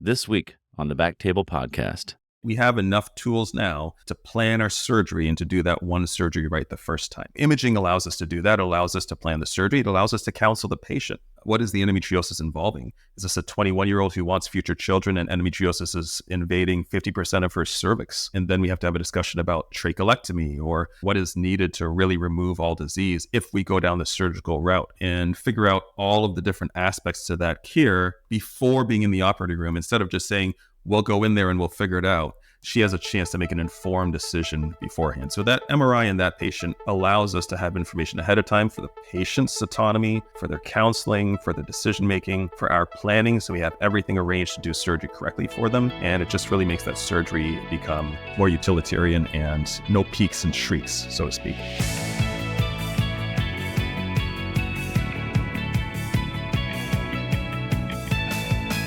This week on the BackTable podcast. We have enough tools now to plan our surgery and to do that one surgery right the first time. Imaging allows us to do that. It allows us to plan the surgery. It allows us to counsel the patient. What is the endometriosis involving? Is this a 21-year-old who wants future children and endometriosis is invading 50% of her cervix? And then we have to have a discussion about tracheolectomy or what is needed to really remove all disease if we go down the surgical route and figure out all of the different aspects to that care before being in the operating room instead of just saying, we'll go in there and we'll figure it out. She has a chance to make an informed decision beforehand. So that MRI in that patient allows us to have information ahead of time for the patient's autonomy, for their counseling, for their decision-making, for our planning. So we have everything arranged to do surgery correctly for them. And it just really makes that surgery become more utilitarian and no peaks and shrieks, so to speak.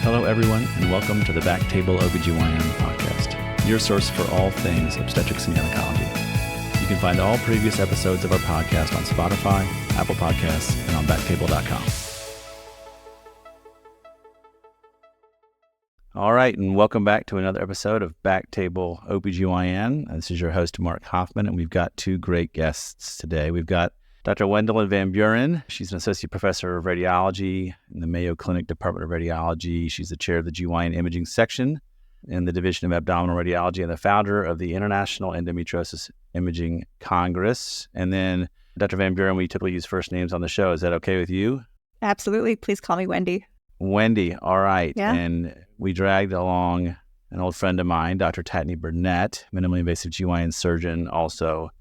Hello, everyone, and welcome to the BackTable OBGYN podcast, your source for all things obstetrics and gynecology. You can find all previous episodes of our podcast on Spotify, Apple Podcasts, and on BackTable.com. All right, and welcome back to another episode of BackTable OBGYN. This is your host, Mark Hoffman, and we've got two great guests today. We've got Dr. Wendaline VanBuren. She's an associate professor of radiology in the Mayo Clinic Department of Radiology. She's the chair of the GYN imaging section in the Division of Abdominal Radiology and the founder of the International Endometriosis Imaging Congress. And then Dr. VanBuren, we typically use first names on the show. Is that okay with you? Absolutely. Please call me Wendy. Wendy. All right. Yeah. And we dragged along an old friend of mine, Dr. Tatnai Burnett, minimally invasive GYN surgeon, also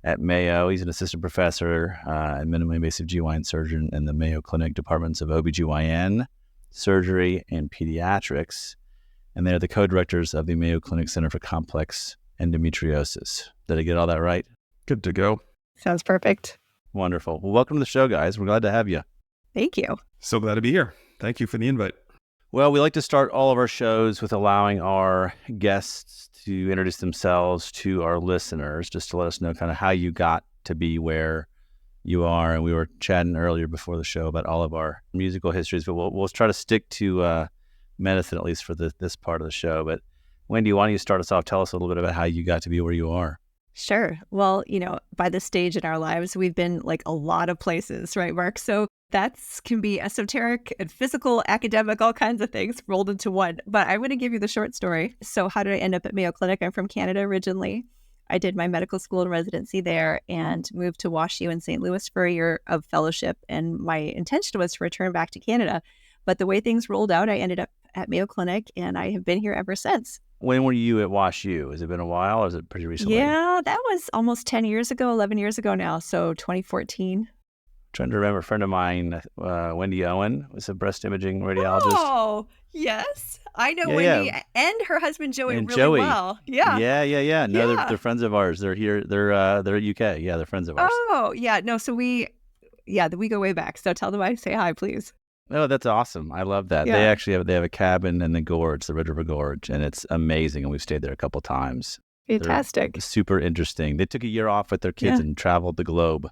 at Mayo. He's an assistant professor and minimally invasive GYN surgeon in the Mayo Clinic departments of OB-GYN, surgery, and pediatrics. And they're the co-directors of the Mayo Clinic Center for Complex Endometriosis. Did I get all that right? Good to go. Sounds perfect. Wonderful. Well, welcome to the show, guys. We're glad to have you. Thank you. So glad to be here. Thank you for the invite. Well, we like to start all of our shows with allowing our guests to introduce themselves to our listeners, just to let us know kind of how you got to be where you are. And we were chatting earlier before the show about all of our musical histories, but we'll try to stick to medicine, at least for this part of the show. But Wendy, why don't you start us off? Tell us a little bit about how you got to be where you are. Sure. Well, by this stage in our lives, we've been like a lot of places, right, Mark? So that can be esoteric and physical, academic, all kinds of things rolled into one. But I'm going to give you the short story. So how did I end up at Mayo Clinic? I'm from Canada originally. I did my medical school and residency there and moved to WashU in St. Louis for a year of fellowship. And my intention was to return back to Canada. But the way things rolled out, I ended up at Mayo Clinic and I have been here ever since. When were you at WashU? Has it been a while or is it pretty recently? Yeah, that was almost 10 years ago, 11 years ago now. So 2014. Trying to remember, a friend of mine, Wendy Owen, was a breast imaging radiologist. Oh, yes. I know Wendy and her husband Joey and really Joey. well. Yeah. Yeah. No, they're friends of ours. They're here. They're UK. Yeah, they're friends of ours. Oh, yeah. No, so we go way back. So tell them I say hi, please. Oh, that's awesome. I love that. Yeah. They actually have a cabin in the gorge, the Red River Gorge, and it's amazing. And we've stayed there a couple times. Fantastic. They're super interesting. They took a year off with their kids and traveled the globe.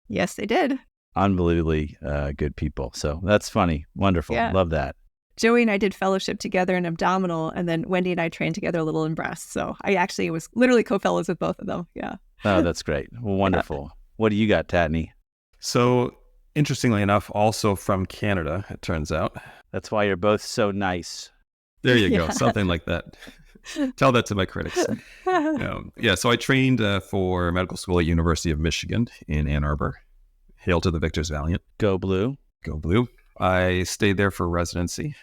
Yes, they did. Unbelievably good people. So that's funny. Wonderful. Yeah. Love that. Joey and I did fellowship together in abdominal, and then Wendy and I trained together a little in breast. So I actually was literally co-fellows with both of them. Yeah. Oh, that's great. Well, wonderful. Yeah. What do you got, Tatnai? So interestingly enough, also from Canada, it turns out. That's why you're both so nice. There you go. Something like that. Tell that to my critics. So I trained for medical school at University of Michigan in Ann Arbor. Hail to the victors valiant. Go blue. Go blue. I stayed there for residency,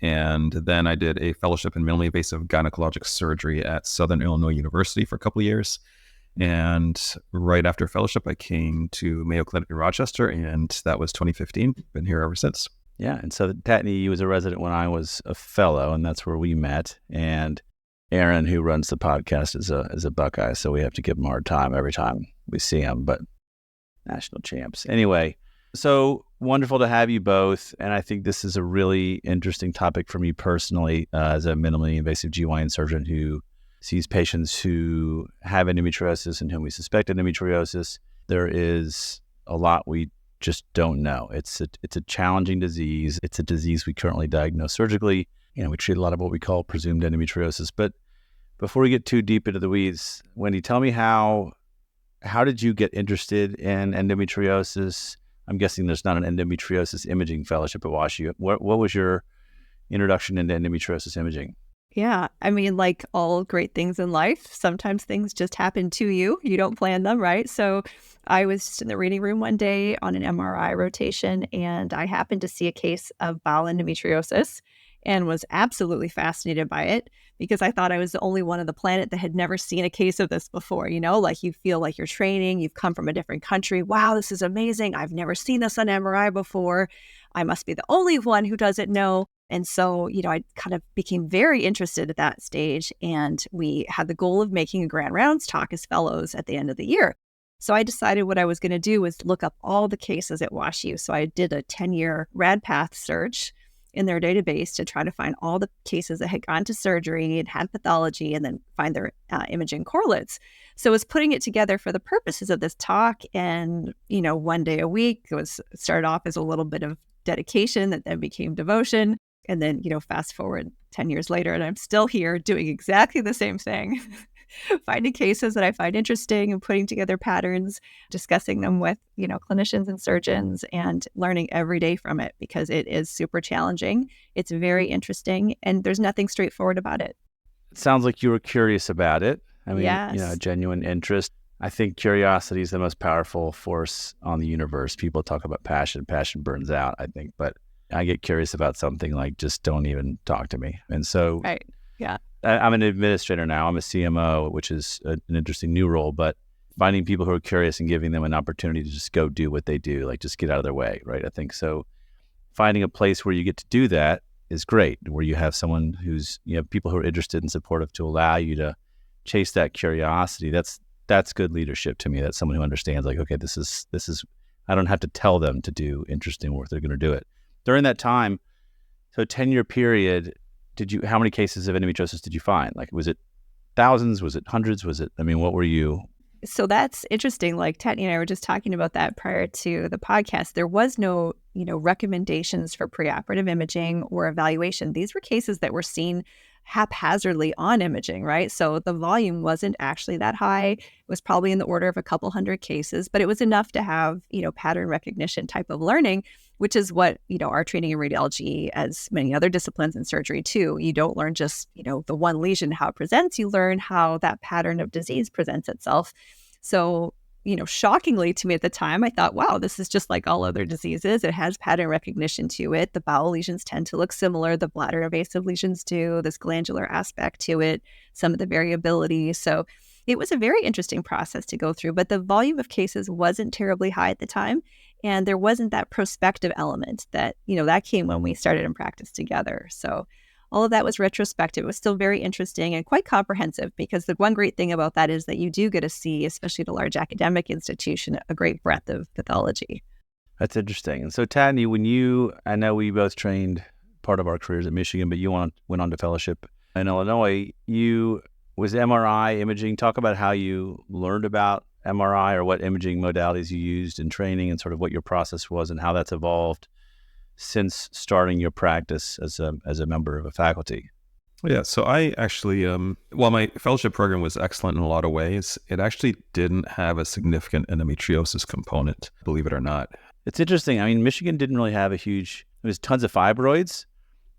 and then I did a fellowship in minimally invasive gynecologic surgery at Southern Illinois University for a couple of years. And right after fellowship, I came to Mayo Clinic in Rochester, and that was 2015. Been here ever since. Yeah, and so Tatnai, you was a resident when I was a fellow, and that's where we met. And Aaron, who runs the podcast, is a Buckeye, so we have to give him a hard time every time we see him, but national champs. Anyway, so wonderful to have you both, and I think this is a really interesting topic for me personally as a minimally invasive GYN surgeon who sees patients who have endometriosis and whom we suspect endometriosis. There is a lot we just don't know. It's a challenging disease. It's a disease we currently diagnose surgically, we treat a lot of what we call presumed endometriosis. But before we get too deep into the weeds, Wendy, tell me how did you get interested in endometriosis? I'm guessing there's not an endometriosis imaging fellowship at WashU. What was your introduction into endometriosis imaging? Yeah. I mean, like all great things in life, sometimes things just happen to you. You don't plan them, right? So I was just in the reading room one day on an MRI rotation, and I happened to see a case of bowel endometriosis and was absolutely fascinated by it because I thought I was the only one on the planet that had never seen a case of this before. Like you feel like you're training, you've come from a different country. Wow, this is amazing. I've never seen this on MRI before. I must be the only one who doesn't know. And so, I kind of became very interested at that stage. And we had the goal of making a grand rounds talk as fellows at the end of the year. So I decided what I was going to do was look up all the cases at WashU. So I did a 10-year RadPath search in their database to try to find all the cases that had gone to surgery and had pathology and then find their imaging correlates. So I was putting it together for the purposes of this talk. And, one day a week, started off as a little bit of dedication that then became devotion. And then, fast forward 10 years later, and I'm still here doing exactly the same thing, finding cases that I find interesting and putting together patterns, discussing them with, clinicians and surgeons, and learning every day from it because it is super challenging. It's very interesting, and there's nothing straightforward about it. It sounds like you were curious about it. I mean, Yes. Genuine interest. I think curiosity is the most powerful force on the universe. People talk about passion. Passion burns out, I think, but I get curious about something like just don't even talk to me. And so Right. Yeah. I'm an administrator now. I'm a CMO, which is an interesting new role, but finding people who are curious and giving them an opportunity to just go do what they do, like just get out of their way, right? I think so. Finding a place where you get to do that is great, where you have someone who's, people who are interested and supportive to allow you to chase that curiosity. That's good leadership to me. That's someone who understands like, okay, this is, I don't have to tell them to do interesting work. They're going to do it. During that time, so 10-year period, how many cases of endometriosis did you find? Like, was it thousands? Was it hundreds? What were you? So that's interesting. Like Tatnai and I were just talking about that prior to the podcast. There was no, recommendations for preoperative imaging or evaluation. These were cases that were seen haphazardly on imaging, right? So the volume wasn't actually that high. It was probably in the order of a couple hundred cases, but it was enough to have, pattern recognition type of learning, which is what, our training in radiology, as many other disciplines in surgery too. You don't learn just, the one lesion, how it presents, you learn how that pattern of disease presents itself. So, shockingly to me at the time, I thought, wow, this is just like all other diseases. It has pattern recognition to it. The bowel lesions tend to look similar. The bladder invasive lesions do. This glandular aspect to it, some of the variability. So it was a very interesting process to go through, but the volume of cases wasn't terribly high at the time. And there wasn't that prospective element that, that came when we started in practice together. So all of that was retrospective. It was still very interesting and quite comprehensive because the one great thing about that is that you do get to see, especially at a large academic institution, a great breadth of pathology. That's interesting. And so Tatnai, I know we both trained part of our careers at Michigan, but you went on to fellowship in Illinois. Was MRI imaging. Talk about how you learned about MRI or what imaging modalities you used in training and sort of what your process was and how that's evolved since starting your practice as a member of a faculty. Yeah, so I actually, while my fellowship program was excellent in a lot of ways, it actually didn't have a significant endometriosis component, believe it or not. It's interesting. I mean, Michigan didn't really have there was tons of fibroids.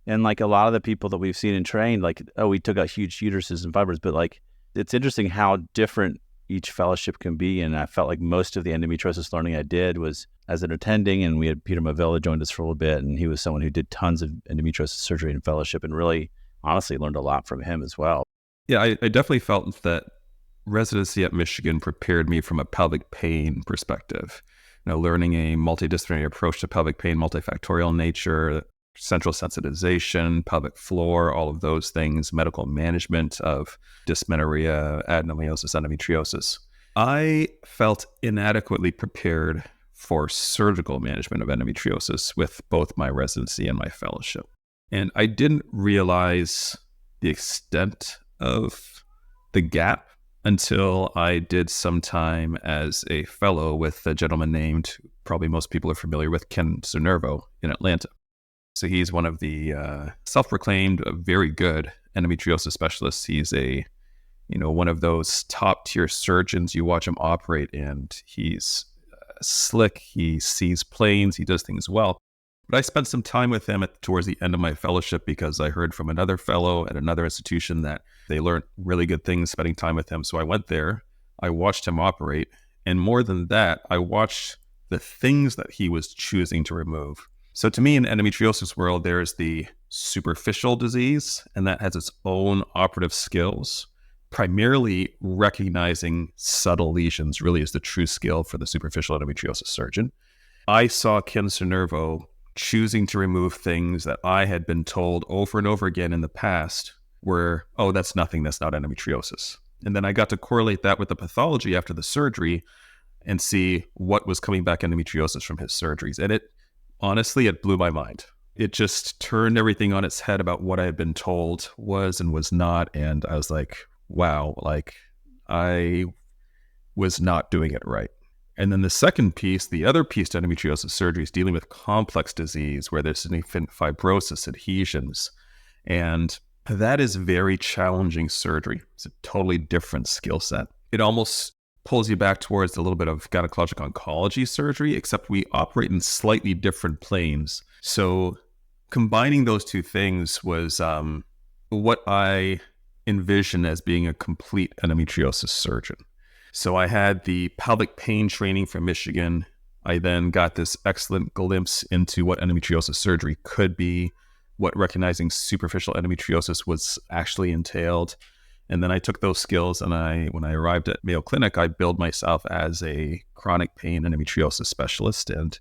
And like a lot of the people that we've seen and trained, like, we took out huge uteruses and fibroids, but like, it's interesting how different each fellowship can be. And I felt like most of the endometriosis learning I did was as an attending, and we had Peter Mavilla joined us for a little bit, and he was someone who did tons of endometriosis surgery and fellowship and really honestly learned a lot from him as well. Yeah, I definitely felt that residency at Michigan prepared me from a pelvic pain perspective. Learning a multidisciplinary approach to pelvic pain, multifactorial nature, central sensitization, pelvic floor, all of those things, medical management of dysmenorrhea, adenomyosis, endometriosis. I felt inadequately prepared for surgical management of endometriosis with both my residency and my fellowship. And I didn't realize the extent of the gap until I did some time as a fellow with a gentleman named, probably most people are familiar with, Ken Cernervo in Atlanta. So he's one of the self-proclaimed very good endometriosis specialists. He's one of those top tier surgeons. You watch him operate and he's slick. He sees planes. He does things well. But I spent some time with him towards the end of my fellowship because I heard from another fellow at another institution that they learned really good things spending time with him. So I went there, I watched him operate. And more than that, I watched the things that he was choosing to remove. So to me, in endometriosis world, there's the superficial disease, and that has its own operative skills. Primarily recognizing subtle lesions really is the true skill for the superficial endometriosis surgeon. I saw Ken Cernervo choosing to remove things that I had been told over and over again in the past were, oh, that's nothing, that's not endometriosis. And then I got to correlate that with the pathology after the surgery and see what was coming back endometriosis from his surgeries. And honestly, it blew my mind. It just turned everything on its head about what I had been told was and was not. And I was like, wow, like I was not doing it right. And then the second piece, the other piece to endometriosis surgery is dealing with complex disease where there's significant fibrosis, adhesions. And that is very challenging surgery. It's a totally different skill set. It almost pulls you back towards a little bit of gynecologic oncology surgery, except we operate in slightly different planes. So combining those two things was what I envision as being a complete endometriosis surgeon. So I had the pelvic pain training from Michigan. I then got this excellent glimpse into what endometriosis surgery could be, what recognizing superficial endometriosis was actually entailed. And then I took those skills and when I arrived at Mayo Clinic, I billed myself as a chronic pain endometriosis specialist and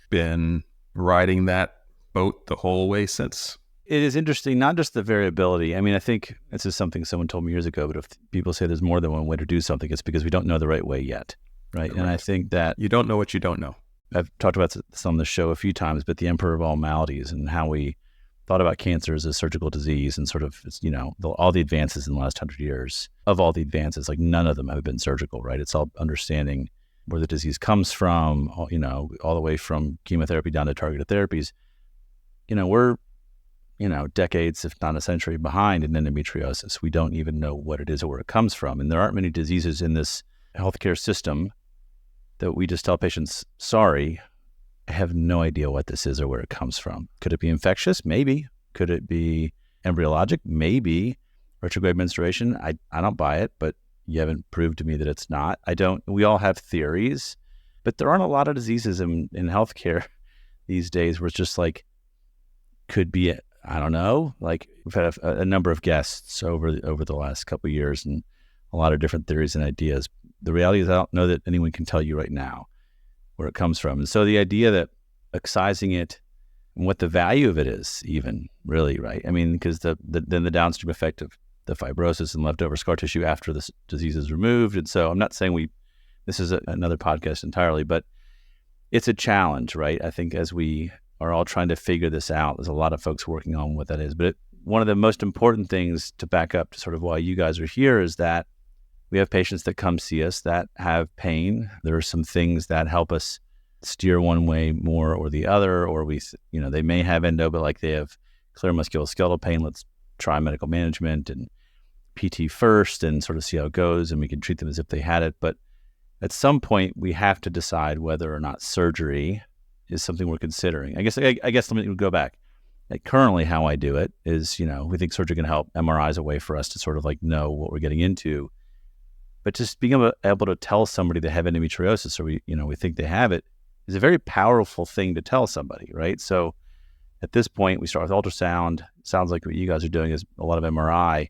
been riding that boat the whole way since. It is interesting, not just the variability. I mean, I think this is something someone told me years ago, but if people say there's more than one way to do something, it's because we don't know the right way yet, right? Correct. And I think that you don't know what you don't know. I've talked about this on the show a few times, but the emperor of all maladies and how we thought about cancer as a surgical disease and sort of, all the advances in the last 100 years, of all the advances, like none of them have been surgical, right? It's all understanding where the disease comes from, all the way from chemotherapy down to targeted therapies. We're decades, if not a century behind in endometriosis. We don't even know what it is or where it comes from. And there aren't many diseases in this healthcare system that we just tell patients, sorry, I have no idea what this is or where it comes from. Could it be infectious? Maybe. Could it be embryologic? Maybe. Retrograde menstruation? I don't buy it, but you haven't proved to me that it's not. We all have theories, but there aren't a lot of diseases in healthcare these days where it's just like, could be it. I don't know. Like we've had a number of guests over the last couple of years and a lot of different theories and ideas. The reality is I don't know that anyone can tell you right now where it comes from. And so the idea that excising it and what the value of it is even really, right? I mean, because then the downstream effect of the fibrosis and leftover scar tissue after this disease is removed. And so I'm not saying this is another podcast entirely, but it's a challenge, right? I think as we are all trying to figure this out, there's a lot of folks working on what that is. But one of the most important things to back up to sort of why you guys are here is that we have patients that come see us that have pain. There are some things that help us steer one way more or the other, or they may have endo, but like they have clear musculoskeletal pain. Let's try medical management and PT first and sort of see how it goes, and we can treat them as if they had it. But at some point, we have to decide whether or not surgery is something we're considering. I guess let me go back. Like currently how I do it is, we think surgery can help. MRI is a way for us to sort of like know what we're getting into. But just being able to tell somebody they have endometriosis or we think they have it is a very powerful thing to tell somebody, right? So at this point, we start with ultrasound. Sounds like what you guys are doing is a lot of MRI. I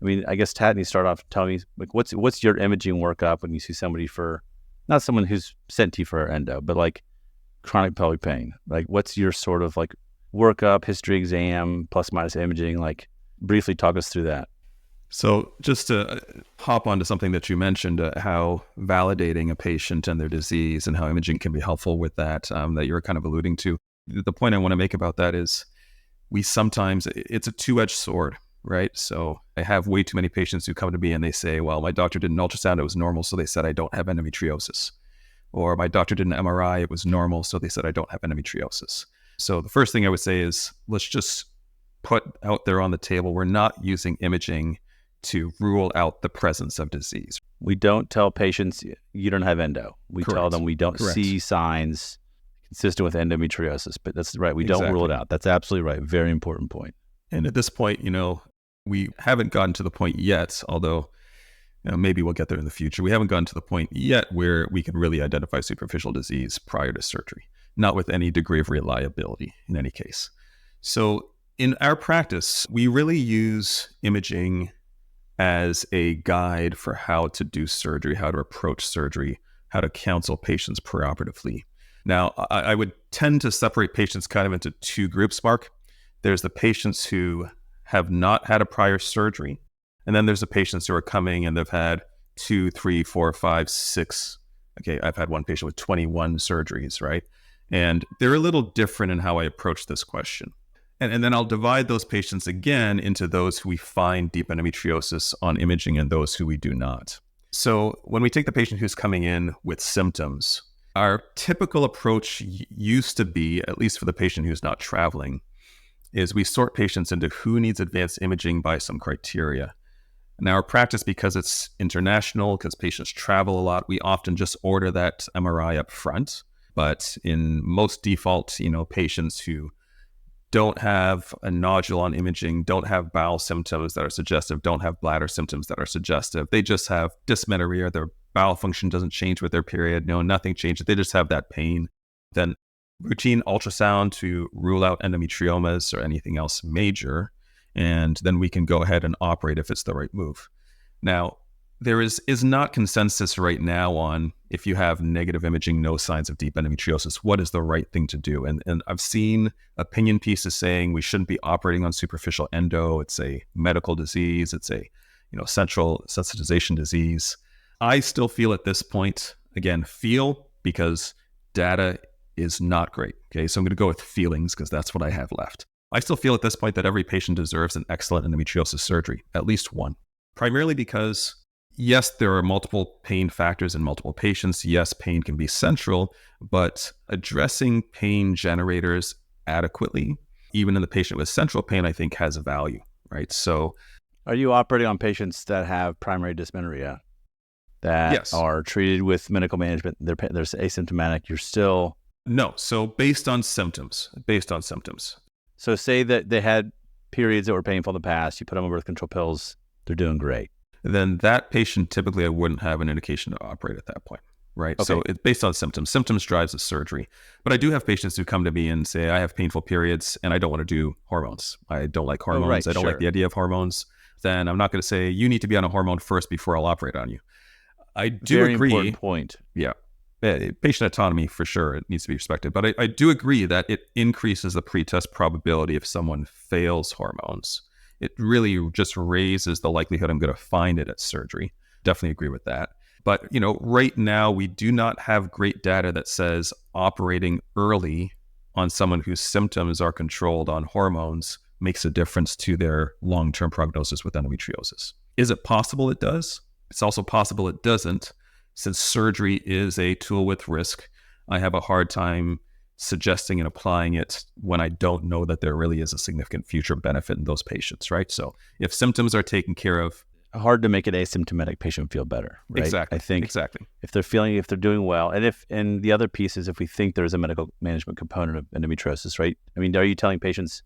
mean, I guess Tatnai, start off telling me, like, what's your imaging workup when you see somebody for, not someone who's sent to you for endo, but like chronic pelvic pain? Like, what's your sort of like workup, history exam, plus minus imaging? Like, briefly talk us through that. So just to hop onto something that you mentioned, how validating a patient and their disease and how imaging can be helpful with that, that you're kind of alluding to. The point I want to make about that is it's a two-edged sword, right? So I have way too many patients who come to me and they say, well, my doctor did an ultrasound, it was normal, so they said I don't have endometriosis. Or my doctor did an MRI, it was normal, so they said I don't have endometriosis. So the first thing I would say is let's just put out there on the table, we're not using imaging to rule out the presence of disease. We don't tell patients you don't have endo. We tell them we don't see signs consistent with endometriosis, but that's right. We don't rule it out. That's absolutely right. Very important point. And at this point, we haven't gotten to the point yet, although maybe we'll get there in the future. We haven't gotten to the point yet where we can really identify superficial disease prior to surgery, not with any degree of reliability in any case. So in our practice, we really use imaging as a guide for how to do surgery, how to approach surgery, how to counsel patients preoperatively. Now, I would tend to separate patients kind of into two groups, Mark. There's the patients who have not had a prior surgery, and then there's the patients who are coming and they've had 2, 3, 4, 5, 6. Okay, I've had one patient with 21 surgeries, right? And they're a little different in how I approach this question. And then I'll divide those patients again into those who we find deep endometriosis on imaging and those who we do not. So when we take the patient who's coming in with symptoms, our typical approach used to be, at least for the patient who's not traveling, is we sort patients into who needs advanced imaging by some criteria. Now, our practice, because it's international, because patients travel a lot, we often just order that MRI up front. But in most default, patients who don't have a nodule on imaging, don't have bowel symptoms that are suggestive, don't have bladder symptoms that are suggestive. They just have dysmenorrhea. Their bowel function doesn't change with their period. Nothing changes. They just have that pain. Then routine ultrasound to rule out endometriomas or anything else major. And then we can go ahead and operate if it's the right move. Now, there is not consensus right now on if you have negative imaging, no signs of deep endometriosis, what is the right thing to do? And I've seen opinion pieces saying we shouldn't be operating on superficial endo. It's a medical disease. It's a central sensitization disease. I still feel at this point, again, because data is not great. Okay, so I'm going to go with feelings because that's what I have left. I still feel at this point that every patient deserves an excellent endometriosis surgery, at least one. Primarily because, yes, there are multiple pain factors in multiple patients. Yes, pain can be central, but addressing pain generators adequately, even in the patient with central pain, I think has a value, right? So, are you operating on patients that have primary dysmenorrhea that are treated with medical management? They're asymptomatic. You're still... No. So based on symptoms. So say that they had periods that were painful in the past. You put them on birth control pills. They're doing great. Then that patient, typically I wouldn't have an indication to operate at that point, right? Okay. So it's based on symptoms. Symptoms drives the surgery. But I do have patients who come to me and say, I have painful periods and I don't want to do hormones. I don't like hormones. I don't like the idea of hormones. Then I'm not going to say, you need to be on a hormone first before I'll operate on you. I do agree. Very important point. Yeah. Patient autonomy, for sure, it needs to be respected. But I do agree that it increases the pretest probability if someone fails hormones. It really just raises the likelihood I'm going to find it at surgery. Definitely agree with that. But, right now, we do not have great data that says operating early on someone whose symptoms are controlled on hormones makes a difference to their long-term prognosis with endometriosis. Is it possible it does? It's also possible it doesn't. Since surgery is a tool with risk, I have a hard time suggesting and applying it when I don't know that there really is a significant future benefit in those patients, right? So if symptoms are taken care of... Hard to make an asymptomatic patient feel better, right? Exactly. I think if they're doing well, and the other piece is if we think there's a medical management component of endometriosis, right? I mean, are you telling patients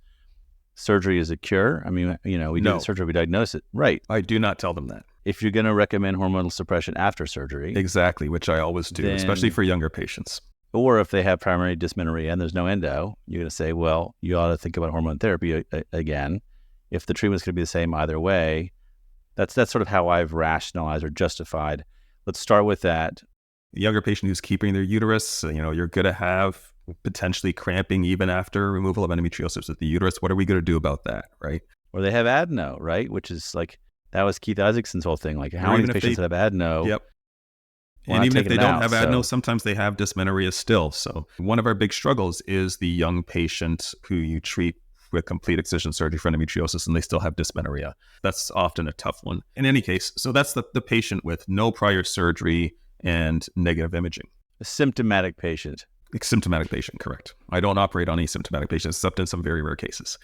surgery is a cure? I mean, we do the surgery, we diagnose it. Right. I do not tell them that. If you're going to recommend hormonal suppression after surgery. Exactly, which I always do, especially for younger patients. Or if they have primary dysmenorrhea and there's no endo, you're going to say, well, you ought to think about hormone therapy again. If the treatment's going to be the same either way, that's sort of how I've rationalized or justified. Let's start with that. A younger patient who's keeping their uterus, you're going to have potentially cramping even after removal of endometriosis with the uterus. What are we going to do about that, right? Or they have adeno, right? Which is like, that was Keith Isaacson's whole thing. Like, how many patients have adeno? Yep. And even if they don't have adeno, sometimes they have dysmenorrhea still. So one of our big struggles is the young patient who you treat with complete excision surgery for endometriosis and they still have dysmenorrhea. That's often a tough one. In any case, so that's the patient with no prior surgery and negative imaging. A symptomatic patient. Symptomatic patient, correct. I don't operate on asymptomatic patients except in some very rare cases.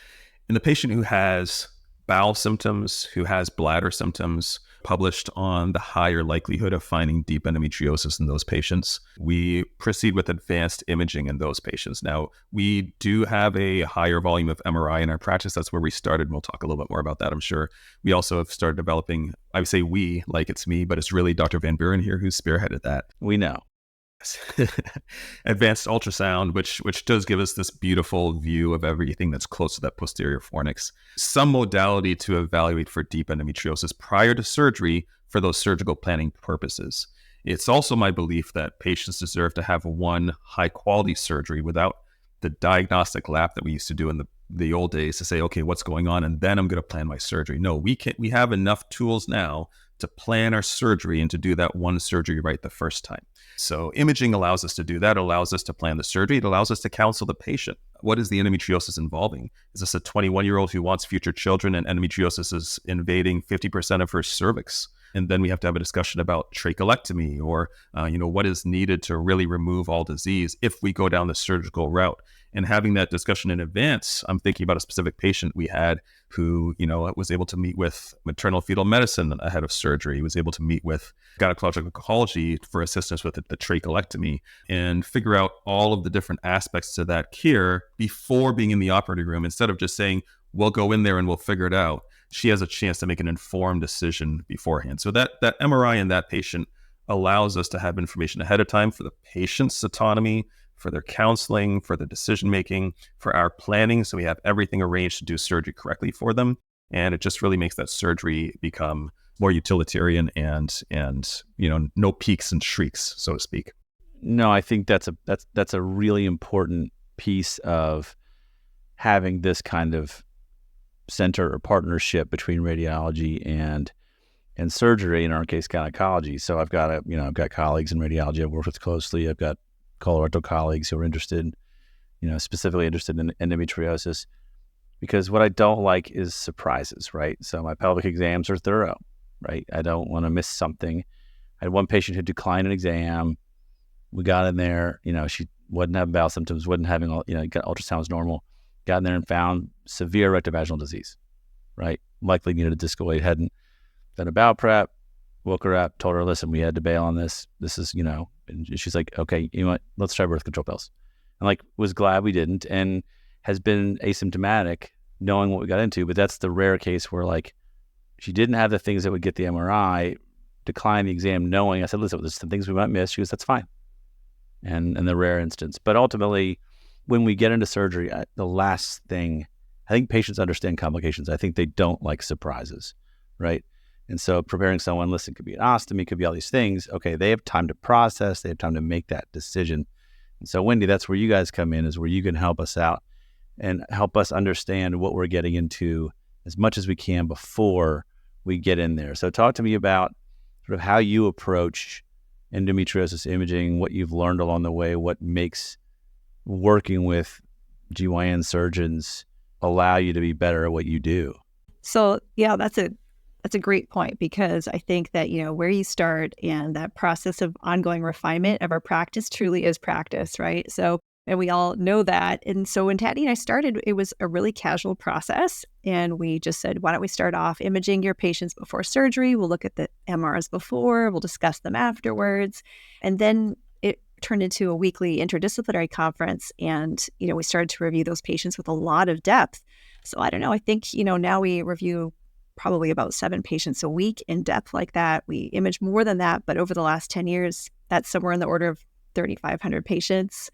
In the patient who has bowel symptoms, who has bladder symptoms, published on the higher likelihood of finding deep endometriosis in those patients, we proceed with advanced imaging in those patients. Now, we do have a higher volume of MRI in our practice. That's where we started. We'll talk a little bit more about that, I'm sure. We also have started developing, I would say we, like it's me, but it's really Dr. VanBuren here who's spearheaded that. We know. Advanced ultrasound, which does give us this beautiful view of everything that's close to that posterior fornix. Some modality to evaluate for deep endometriosis prior to surgery for those surgical planning purposes. It's also my belief that patients deserve to have one high quality surgery without the diagnostic lab that we used to do in the old days to say, okay, what's going on? And then I'm going to plan my surgery. No, we have enough tools now to plan our surgery and to do that one surgery right the first time. So imaging allows us to do that. It allows us to plan the surgery. It allows us to counsel the patient. What is the endometriosis involving? Is this a 21-year-old who wants future children and endometriosis is invading 50% of her cervix? And then we have to have a discussion about trachelectomy or, what is needed to really remove all disease if we go down the surgical route. And having that discussion in advance, I'm thinking about a specific patient we had who, was able to meet with maternal fetal medicine ahead of surgery. He was able to meet with gynecological oncology for assistance with the trachelectomy and figure out all of the different aspects to that care before being in the operating room, instead of just saying, we'll go in there and we'll figure it out. She has a chance to make an informed decision beforehand. So that MRI in that patient allows us to have information ahead of time for the patient's autonomy, for their counseling, for their decision-making, for our planning. So we have everything arranged to do surgery correctly for them. And it just really makes that surgery become more utilitarian and no peaks and shrieks, so to speak. No, I think that's a really important piece of having this kind of center or partnership between radiology and surgery, in our case, gynecology. So I've got colleagues in radiology I've worked with closely. I've got colorectal colleagues who are interested, specifically interested in endometriosis, because what I don't like is surprises, right? So my pelvic exams are thorough, right? I don't want to miss something. I had one patient who declined an exam. We got in there, she wasn't having bowel symptoms, wasn't having ultrasound was normal. Got in there and found severe rectovaginal disease, right? Likely needed a discal, hadn't done a bowel prep, woke her up, told her, listen, we had to bail on this. This is, and she's like, okay, you know what? Let's try birth control pills. And was glad we didn't, and has been asymptomatic knowing what we got into. But that's the rare case where she didn't have the things that would get the MRI, declined the exam knowing. I said, listen, there's some things we might miss. She goes, that's fine. And the rare instance. But ultimately, when we get into surgery, the last thing, I think patients understand complications. I think they don't like surprises, right? And so preparing someone, listen, it could be an ostomy, it could be all these things. Okay, they have time to process, they have time to make that decision. And so, Wendy, that's where you guys come in, is where you can help us out and help us understand what we're getting into as much as we can before we get in there. So talk to me about sort of how you approach endometriosis imaging, what you've learned along the way, what makes working with GYN surgeons allow you to be better at what you do. So, yeah, that's a great point, because I think that, where you start and that process of ongoing refinement of our practice truly is practice, right? So, and we all know that. And so when Tatnai and I started, it was a really casual process. And we just said, why don't we start off imaging your patients before surgery? We'll look at the MRs before, we'll discuss them afterwards. And then it turned into a weekly interdisciplinary conference. And, we started to review those patients with a lot of depth. So I don't know, I think, now we review probably about 7 patients a week in depth like that. We image more than that, but over the last 10 years, that's somewhere in the order of 3,500 patients,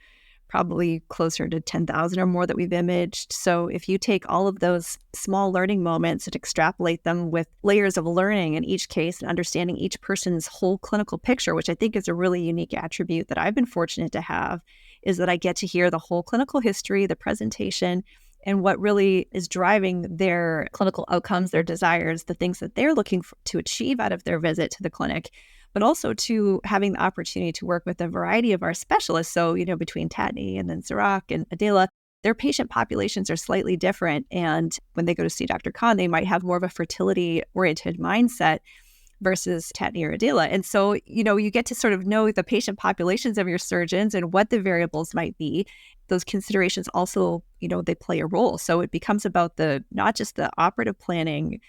probably closer to 10,000 or more that we've imaged. So if you take all of those small learning moments and extrapolate them with layers of learning in each case and understanding each person's whole clinical picture, which I think is a really unique attribute that I've been fortunate to have, is that I get to hear the whole clinical history, the presentation, and what really is driving their clinical outcomes, their desires, the things that they're looking to achieve out of their visit to the clinic, but also to having the opportunity to work with a variety of our specialists. So, between Tatnai and then Zarak and Adela, their patient populations are slightly different. And when they go to see Dr. Khan, they might have more of a fertility-oriented mindset. versus Tatnai or Adela. And so, you get to sort of know the patient populations of your surgeons and what the variables might be. Those considerations also, they play a role. So it becomes about not just the operative planning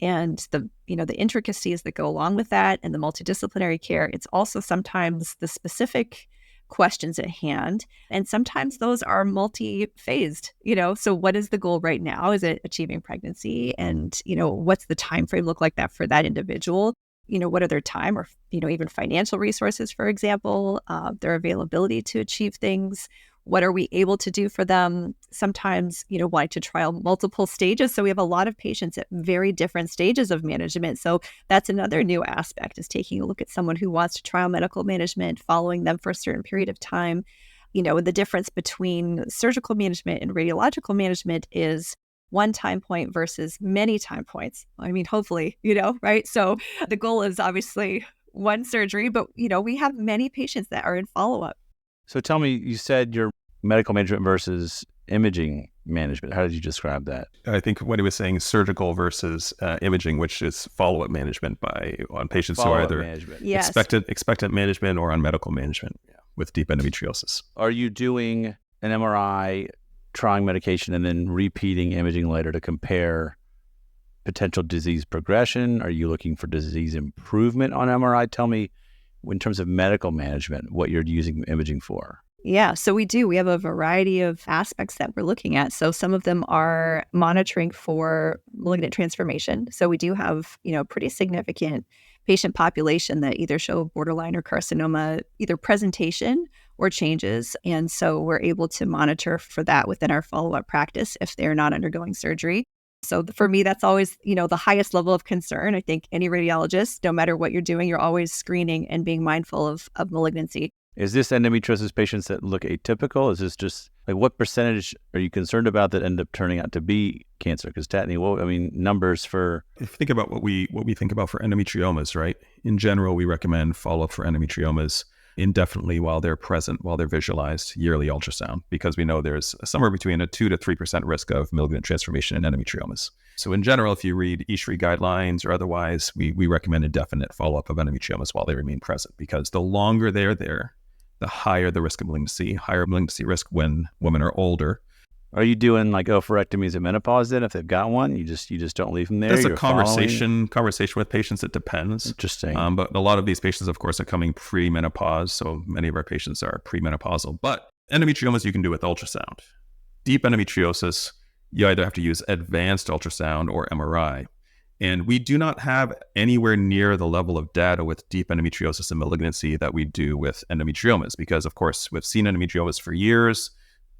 and the intricacies that go along with that and the multidisciplinary care. It's also sometimes the specific questions at hand. And sometimes those are multi-phased, so what is the goal right now? Is it achieving pregnancy? And, what's the time frame look like that for that individual? What are their time or, even financial resources, for example, their availability to achieve things? What are we able to do for them? Sometimes, wanting to trial multiple stages. So we have a lot of patients at very different stages of management. So that's another new aspect, is taking a look at someone who wants to trial medical management, following them for a certain period of time. The difference between surgical management and radiological management is one time point versus many time points. I mean, hopefully, right? So the goal is obviously one surgery, but, we have many patients that are in follow-up. So tell me, you said your medical management versus imaging management. How did you describe that? I think what he was saying, surgical versus imaging, which is follow-up management on patients who are either expectant management or on medical management with deep endometriosis. Are you doing an MRI, trying medication, and then repeating imaging later to compare potential disease progression? Are you looking for disease improvement on MRI? Tell me, in terms of medical management, what you're using imaging for. Yeah, so we do. We have a variety of aspects that we're looking at. So some of them are monitoring for malignant transformation. So we do have, pretty significant patient population that either show borderline or carcinoma, either presentation or changes. And so we're able to monitor for that within our follow-up practice if they're not undergoing surgery. So for me, that's always, the highest level of concern. I think any radiologist, no matter what you're doing, you're always screening and being mindful of malignancy. Is this endometriosis patients that look atypical? Is this just what percentage are you concerned about that end up turning out to be cancer? Because Tatnai, numbers for... If you think about what we think about for endometriomas, right? In general, we recommend follow-up for endometriomas indefinitely while they're present, while they're visualized, yearly ultrasound, because we know there's somewhere between a 2 to 3% risk of malignant transformation in endometriomas. So in general, if you read ESHRE guidelines or otherwise, we recommend indefinite follow-up of endometriomas while they remain present, because the longer they're there, the higher the risk of malignancy, higher malignancy risk when women are older. Are you doing oophorectomies at menopause then if they've got one? You just don't leave them there? That's a conversation with patients. It depends. Interesting. But a lot of these patients, of course, are coming pre-menopause. So many of our patients are premenopausal. But endometriomas you can do with ultrasound. Deep endometriosis, you either have to use advanced ultrasound or MRI. And we do not have anywhere near the level of data with deep endometriosis and malignancy that we do with endometriomas, because, of course, we've seen endometriomas for years.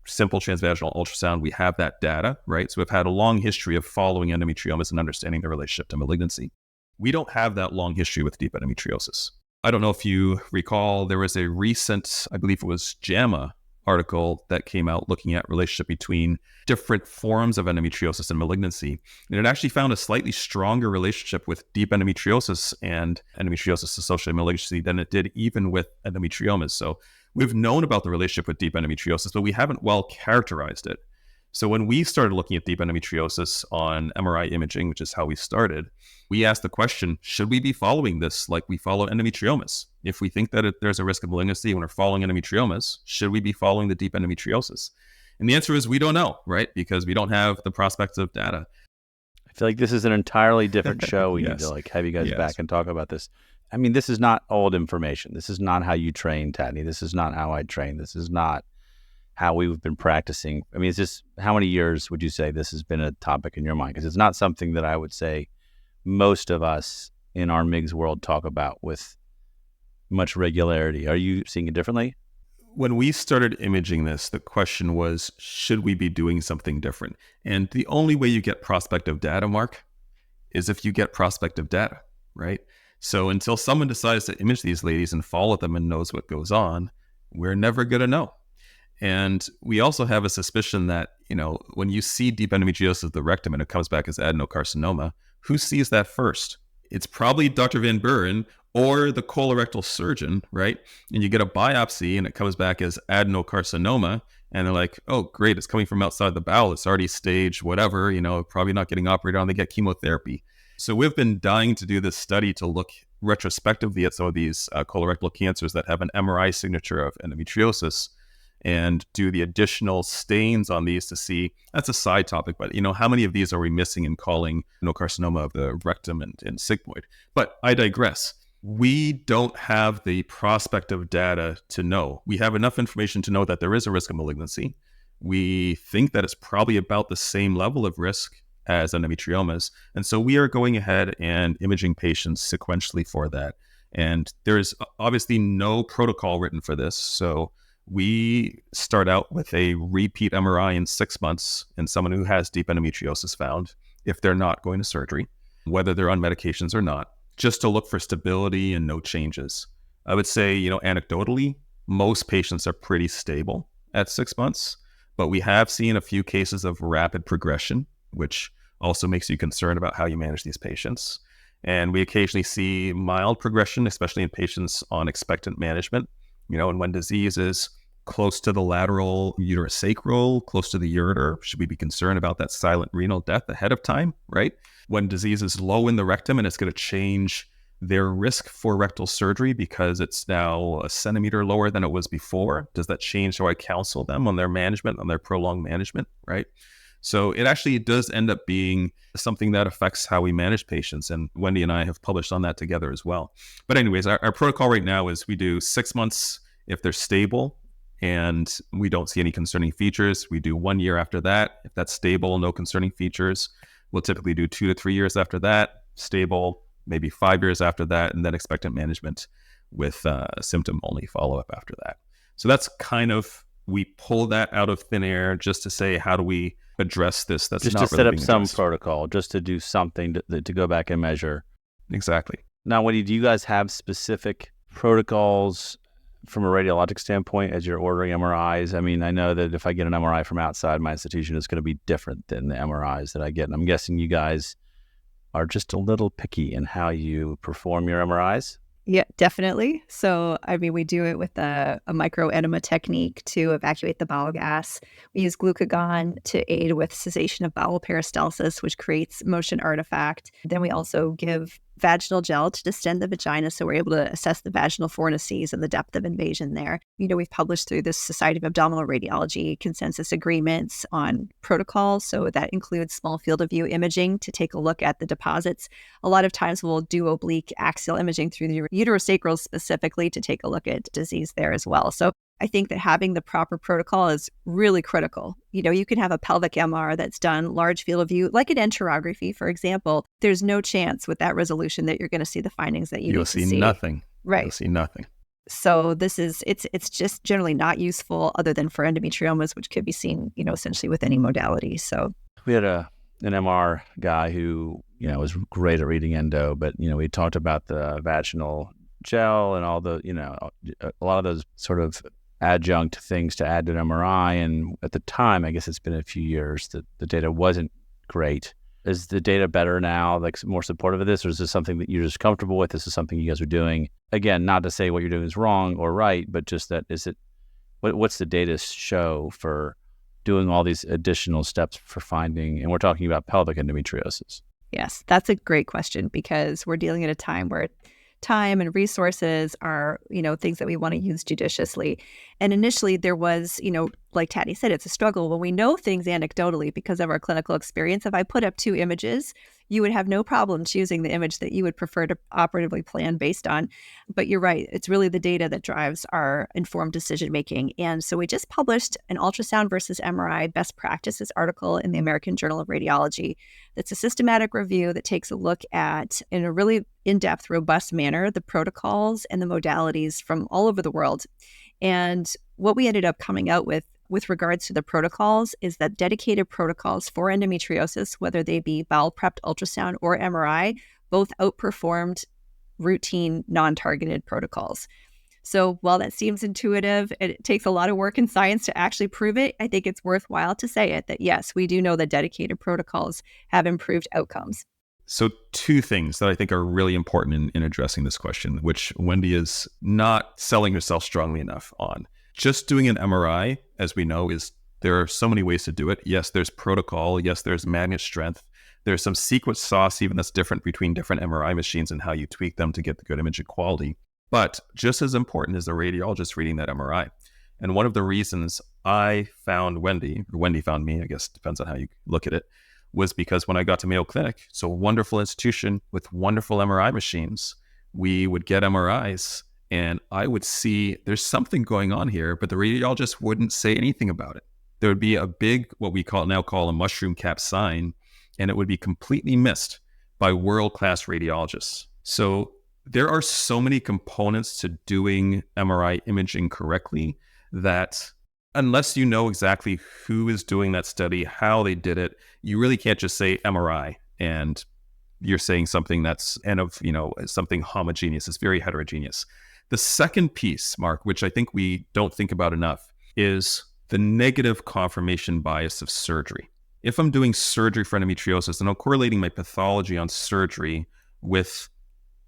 Simple transvaginal ultrasound, we have that data, right? So we've had a long history of following endometriomas and understanding the relationship to malignancy. We don't have that long history with deep endometriosis. I don't know if you recall, there was a recent, I believe it was JAMA article that came out looking at relationship between different forms of endometriosis and malignancy. And it actually found a slightly stronger relationship with deep endometriosis and endometriosis-associated malignancy than it did even with endometriomas. So we've known about the relationship with deep endometriosis, but we haven't well characterized it. So when we started looking at deep endometriosis on MRI imaging, which is how we started, we asked the question, should we be following this like we follow endometriomas? If we think that there's a risk of malignancy when we're following endometriomas, should we be following the deep endometriosis? And the answer is we don't know, right? Because we don't have the prospective data. I feel like this is an entirely different show. We need to have you guys back and talk about this. This is not old information. This is not how you train, Tatnai. This is not how I train. This is not how we've been practicing. It's just, how many years would you say this has been a topic in your mind? Because it's not something that I would say most of us in our MIGS world talk about with much regularity. Are you seeing it differently? When we started imaging this, the question was, should we be doing something different? And the only way you get prospective data, Mark, is if you get prospective data, right? So until someone decides to image these ladies and follow them and knows what goes on, we're never going to know. And we also have a suspicion that, when you see deep endometriosis of the rectum and it comes back as adenocarcinoma, who sees that first? It's probably Dr. VanBuren or the colorectal surgeon, right? And you get a biopsy and it comes back as adenocarcinoma, and they're like, oh, great, it's coming from outside the bowel. It's already stage whatever, probably not getting operated on. They get chemotherapy. So we've been dying to do this study to look retrospectively at some of these colorectal cancers that have an MRI signature of endometriosis and do the additional stains on these to see, that's a side topic, but how many of these are we missing in calling carcinoma of the rectum and sigmoid? But I digress. We don't have the prospective data to know. We have enough information to know that there is a risk of malignancy. We think that it's probably about the same level of risk as endometriomas. And so we are going ahead and imaging patients sequentially for that. And there is obviously no protocol written for this. So we start out with a repeat MRI in 6 months in someone who has deep endometriosis found, if they're not going to surgery, whether they're on medications or not, just to look for stability and no changes. I would say, anecdotally, most patients are pretty stable at 6 months, but we have seen a few cases of rapid progression, which also makes you concerned about how you manage these patients. And we occasionally see mild progression, especially in patients on expectant management, and when disease is close to the lateral uterosacral, close to the ureter, should we be concerned about that silent renal death ahead of time, right? When disease is low in the rectum and it's going to change their risk for rectal surgery because it's now a centimeter lower than it was before, does that change how I counsel them on their management, on their prolonged management, right? So it actually does end up being something that affects how we manage patients. And Wendy and I have published on that together as well. But anyways, our protocol right now is we do 6 months if they're stable and we don't see any concerning features. We do 1 year after that. If that's stable, no concerning features, we'll typically do 2 to 3 years after that, stable, maybe 5 years after that, and then expectant management with symptom-only follow-up after that. So that's kind of, we pull that out of thin air just to say, how do we address this? That's just not to really set up being some addressed. protocol, just to do something to go back and measure. Exactly. Now, Wendy, do you guys have specific protocols from a radiologic standpoint as you're ordering MRIs? I mean, I know that if I get an MRI from outside my institution, it's going to be different than the MRIs that I get. And I'm guessing you guys are just a little picky in how you perform your MRIs. Yeah, definitely. So, we do it with a microenema technique to evacuate the bowel gas. We use glucagon to aid with cessation of bowel peristalsis, which creates motion artifact. Then we also give vaginal gel to distend the vagina, so we're able to assess the vaginal fornices and the depth of invasion there. We've published through the Society of Abdominal Radiology consensus agreements on protocols, so that includes small field of view imaging to take a look at the deposits. A lot of times we'll do oblique axial imaging through the uterosacral specifically to take a look at disease there as well. So I think that having the proper protocol is really critical. You can have a pelvic MR that's done large field of view, like an enterography, for example. There's no chance with that resolution that you're going to see essentially that you You'll need to see nothing. Right. You'll see nothing. So it's just generally not useful other than for endometriomas, which could be seen, essentially with any modality. So we had an MR guy who, was great at reading endo, but, we talked about the vaginal gel and all the, a lot of those sort of adjunct things to add to an MRI. And at the time, I guess it's been a few years, that the data wasn't great. Is the data better now, like more supportive of this, or is this something that you're just comfortable with? This is something you guys are doing? Again, not to say what you're doing is wrong or right, but just that, what's the data show for doing all these additional steps for finding, and we're talking about pelvic endometriosis? Yes, that's a great question, because we're dealing at a time where time and resources are, things that we want to use judiciously. And initially there was, like Tatnai said, it's a struggle when we know things anecdotally because of our clinical experience. If I put up 2 images, you would have no problem choosing the image that you would prefer to operatively plan based on. But you're right, it's really the data that drives our informed decision making. And so we just published an ultrasound versus MRI best practices article in the American Journal of Radiology. That's a systematic review that takes a look at, in a really in-depth, robust manner, the protocols and the modalities from all over the world. And what we ended up coming out with regards to the protocols is that dedicated protocols for endometriosis, whether they be bowel prepped ultrasound or MRI, both outperformed routine non-targeted protocols. So while that seems intuitive, it takes a lot of work in science to actually prove it. I think it's worthwhile to say it, that yes, we do know that dedicated protocols have improved outcomes. So 2 things that I think are really important in addressing this question, which Wendy is not selling herself strongly enough on. Just doing an MRI, as we know, there are so many ways to do it. Yes, there's protocol. Yes, there's magnet strength. There's some secret sauce even that's different between different MRI machines and how you tweak them to get the good imaging quality. But just as important is the radiologist reading that MRI. And one of the reasons I found Wendy, or Wendy found me, I guess depends on how you look at it, was because when I got to Mayo Clinic, so a wonderful institution with wonderful MRI machines, we would get MRIs and I would see there's something going on here, but the radiologist wouldn't say anything about it. There would be a big, what we now call a mushroom cap sign, and it would be completely missed by world-class radiologists. So there are so many components to doing MRI imaging correctly that unless you know exactly who is doing that study, how they did it, you really can't just say MRI and you're saying something that's something homogeneous. It's very heterogeneous. The second piece, Mark, which I think we don't think about enough, is the negative confirmation bias of surgery. If I'm doing surgery for endometriosis and I'm correlating my pathology on surgery with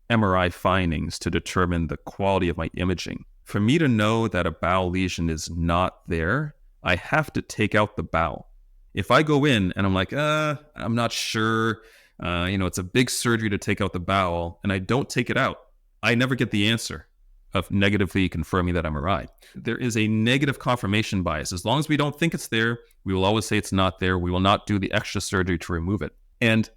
MRI findings to determine the quality of my imaging, for me to know that a bowel lesion is not there, I have to take out the bowel. If I go in and I'm like, I'm not sure, it's a big surgery to take out the bowel, and I don't take it out, I never get the answer of negatively confirming that MRI. There is a negative confirmation bias. As long as we don't think it's there, we will always say it's not there. We will not do the extra surgery to remove it. And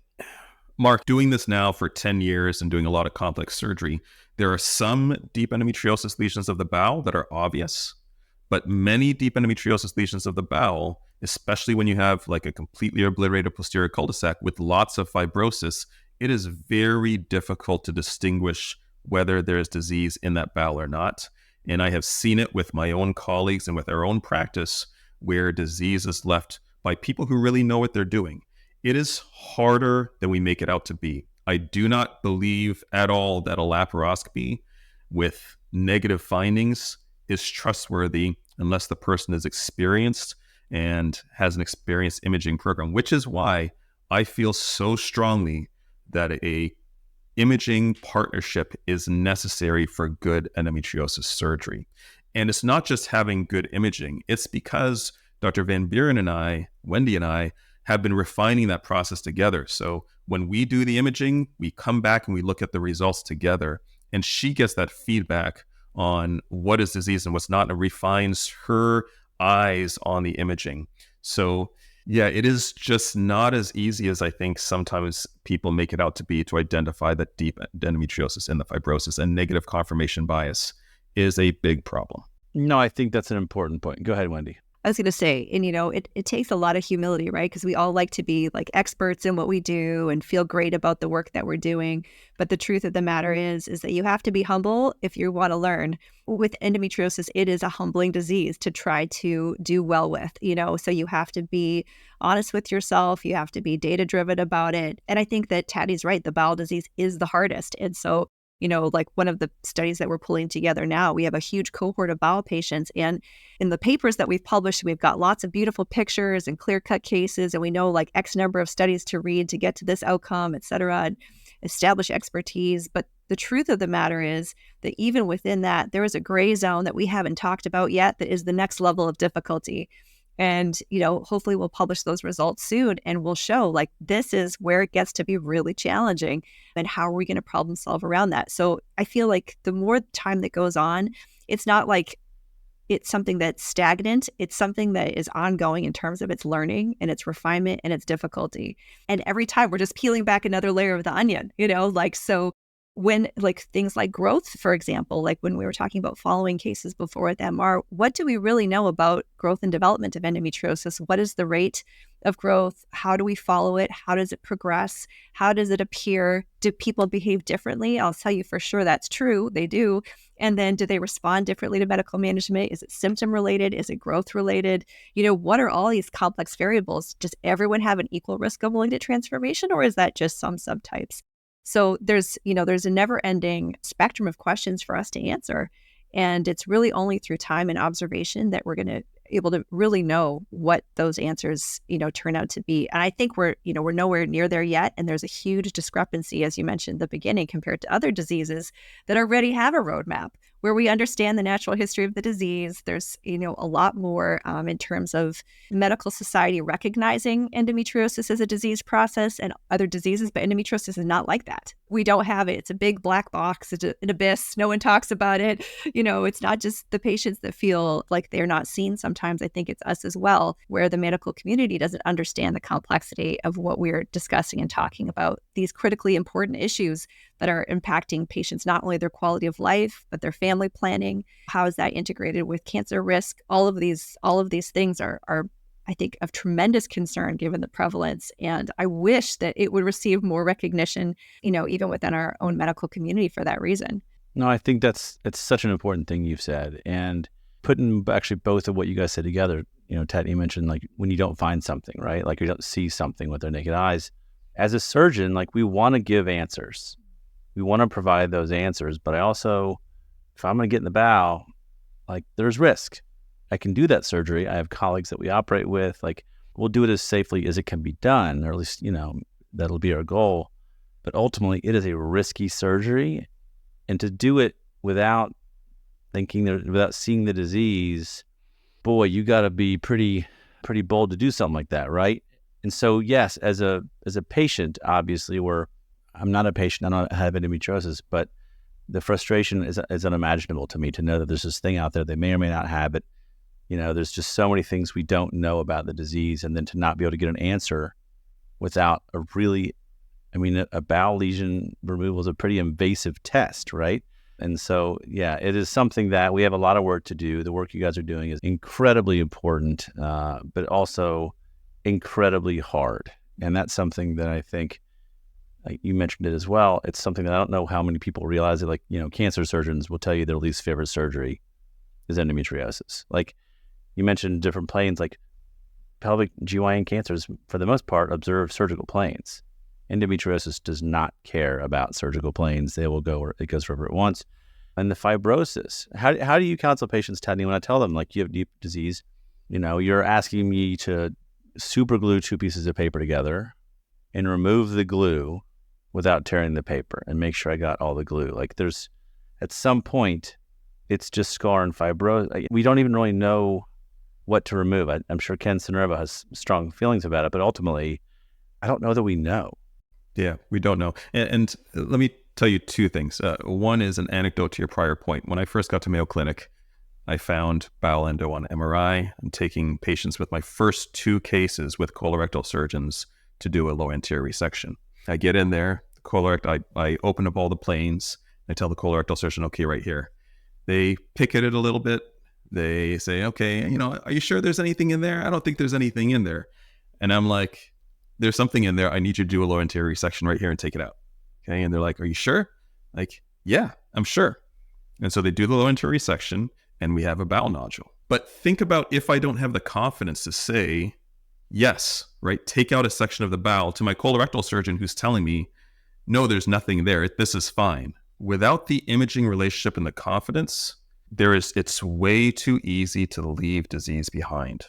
Mark, doing this now for 10 years and doing a lot of complex surgery, there are some deep endometriosis lesions of the bowel that are obvious, but many deep endometriosis lesions of the bowel, especially when you have like a completely obliterated posterior cul-de-sac with lots of fibrosis, it is very difficult to distinguish whether there's disease in that bowel or not. And I have seen it with my own colleagues and with our own practice where disease is left by people who really know what they're doing. It is harder than we make it out to be. I do not believe at all that a laparoscopy with negative findings is trustworthy unless the person is experienced and has an experienced imaging program, which is why I feel so strongly that a imaging partnership is necessary for good endometriosis surgery. And it's not just having good imaging. It's because Dr. VanBuren and I, Wendy and I, have been refining that process together. So when we do the imaging, we come back and we look at the results together, and she gets that feedback on what is disease and what's not, and refines her eyes on the imaging. So yeah, it is just not as easy as I think sometimes people make it out to be to identify that deep endometriosis and the fibrosis, and negative confirmation bias is a big problem. No, I think that's an important point. Go ahead, Wendy. I was going to say, and it takes a lot of humility, right? Because we all like to be like experts in what we do and feel great about the work that we're doing. But the truth of the matter is that you have to be humble if you want to learn. With endometriosis, it is a humbling disease to try to do well with, so you have to be honest with yourself. You have to be data-driven about it. And I think that Tatnai's right. The bowel disease is the hardest. And so, like one of the studies that we're pulling together now, we have a huge cohort of bowel patients. And in the papers that we've published, we've got lots of beautiful pictures and clear-cut cases. And we know like X number of studies to read to get to this outcome, et cetera, and establish expertise. But the truth of the matter is that even within that, there is a gray zone that we haven't talked about yet that is the next level of difficulty. And, hopefully we'll publish those results soon, and we'll show like this is where it gets to be really challenging, and how are we going to problem solve around that? So I feel like the more time that goes on, it's not like it's something that's stagnant. It's something that is ongoing in terms of its learning and its refinement and its difficulty. And every time we're just peeling back another layer of the onion, so when like things like growth, for example, like when we were talking about following cases before at MR, what do we really know about growth and development of endometriosis? What is the rate of growth? How do we follow it? How does it progress? How does it appear? Do people behave differently? I'll tell you for sure that's true. They do. And then do they respond differently to medical management? Is it symptom related? Is it growth related? What are all these complex variables? Does everyone have an equal risk of malignant transformation, or is that just some subtypes? So there's a never-ending spectrum of questions for us to answer. And it's really only through time and observation that we're going to able to really know what those answers, turn out to be. And I think we're nowhere near there yet. And there's a huge discrepancy, as you mentioned at the beginning, compared to other diseases that already have a roadmap. where we understand the natural history of the disease. There's, a lot more in terms of medical society recognizing endometriosis as a disease process and other diseases, but endometriosis is not like that. We don't have it. It's a big black box. It's an abyss. No one talks about it. It's not just the patients that feel like they're not seen. Sometimes I think it's us as well, where the medical community doesn't understand the complexity of what we're discussing and talking about, these critically important issues that are impacting patients, not only their quality of life, but their family planning. How is that integrated with cancer risk? All of these things are I think, of tremendous concern given the prevalence. And I wish that it would receive more recognition, even within our own medical community for that reason. No, I think it's such an important thing you've said. And putting actually both of what you guys said together, Tat, you mentioned like when you don't find something, right? Like you don't see something with their naked eyes. As a surgeon, like we want to give answers. We want to provide those answers. But I also, if I'm going to get in the bowel, like there's risk. I can do that surgery. I have colleagues that we operate with. Like we'll do it as safely as it can be done, or at least, that'll be our goal. But ultimately, it is a risky surgery. And to do it without without seeing the disease, boy, you got to be pretty bold to do something like that, right? And so, yes, as a patient, obviously, I'm not a patient. I don't have endometriosis, but the frustration is unimaginable to me to know that there's this thing out there. They may or may not have it. There's just so many things we don't know about the disease, and then to not be able to get an answer without a bowel lesion removal is a pretty invasive test, right? And so, yeah, it is something that we have a lot of work to do. The work you guys are doing is incredibly important, but also incredibly hard. And that's something that I think, like you mentioned it as well, it's something that I don't know how many people realize that, cancer surgeons will tell you their least favorite surgery is endometriosis. Like you mentioned different planes, like pelvic GYN cancers, for the most part, observe surgical planes. Endometriosis does not care about surgical planes. They will go where it goes wherever it wants. And the fibrosis, how do you counsel patients, Tatnai, when I tell them, like, you have deep disease, you're asking me to super glue two pieces of paper together and remove the glue without tearing the paper and make sure I got all the glue. Like there's, at some point, it's just scar and fibrosis. We don't even really know what to remove. I'm sure Ken Cinerva has strong feelings about it, but ultimately, I don't know that we know. Yeah, we don't know. And let me tell you two things. One is an anecdote to your prior point. When I first got to Mayo Clinic, I found bowel endo on MRI. I'm taking patients with my first two cases with colorectal surgeons to do a low anterior resection. I get in there, I open up all the planes. I tell the colorectal surgeon, okay, right here. They pick at it a little bit. They say, okay, are you sure there's anything in there? I don't think there's anything in there. And I'm like, there's something in there. I need you to do a low anterior resection right here and take it out. Okay. And they're like, are you sure? Like, yeah, I'm sure. And so they do the low anterior resection and we have a bowel nodule. But think about if I don't have the confidence to say, yes, right, take out a section of the bowel to my colorectal surgeon who's telling me, no, there's nothing there. This is fine. Without the imaging relationship and the confidence, it's way too easy to leave disease behind.